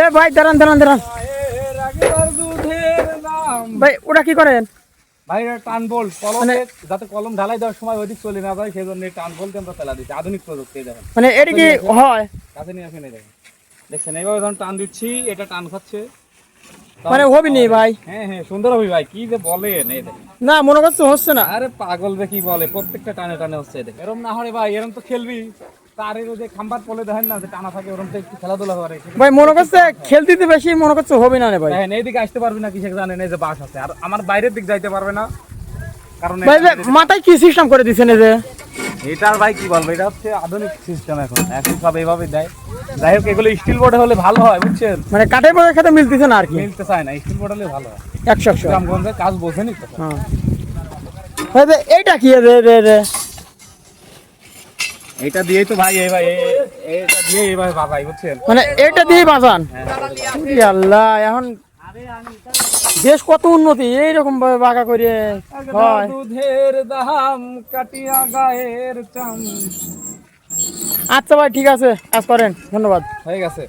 এ ভাই দাঁড়ান দাঁড়ান দাঁড়ান ভাই ওটা কি করেন? ভাই টান বোল্ট কলম, যাতে কলম ঢালাই দেওয়ার সময় ওইদিক চলে না যায় সেই জন্য টান বোল্ট আমরা ফেলা দিচ্ছি, আধুনিক প্রযুক্তি। দেখেন মানে এটা কি হয়? কাছে নিয়ে আসেন, দেখেন দেখছেন এইভাবে যখন টান দিচ্ছি এটা টান খাচ্ছে, মানে হবি নি ভাই? হ্যাঁ হ্যাঁ সুন্দর হবে ভাই, কি যে বলেন এই দেখেন। না মনে করছে হচ্ছে না। আরে পাগল রে কি বলে, প্রত্যেকটা টানে টানে হচ্ছে। দেখেন এরম না হলে ভাই এরম তো খেলবি, তার যে খাম্বার পলে দেখেন না যে টানা থাকে, ওরম তো একটু খেলাধুলা করে ভাই মনে করছে খেলতে বেশি মনে করছে হবি না রে ভাই। দেখেন এইদিকে আসতে পারবি না, কিসে জানেন এই যে বাস আছে, আর আমার বাইরের দিক যাইতে পারবে না, কারণ ভাই মাথায় কি সিস্টেম করে দিছেন এই যে? এটার ভাই কি বলবো, এটা হচ্ছে আধুনিক সিস্টেম, এখন সব এইভাবে দেয়। যাই হোক এগুলো স্টিল বোর্ডে হলে ভালো হয় বুঝছেন, মানে কাঠের পরের সাথে মিলতেছে না আর কি। মিলতে চায় না, স্টিল বোর্ড হলে ভালো হয়। 100 গ্রামগঞ্জে কাজ বোঝেনি তো। হ্যাঁ ভাই এইটা কি রে রে রে? এটা দিয়েই তো ভাই এই ভাই এটা দিয়ে এইভাবে বাবাই বুঝছেন, মানে এটা দিয়ে বাজান? ই আল্লাহ, এখন দেশ কত উন্নতি, এইরকম ভাবে বাঁকা করে হয়। দুধের দাম কাটিয়া গায়ের চাম। আচ্ছা ভাই ঠিক আছে, কাজ করেন, ধন্যবাদ। হয়ে গেছে।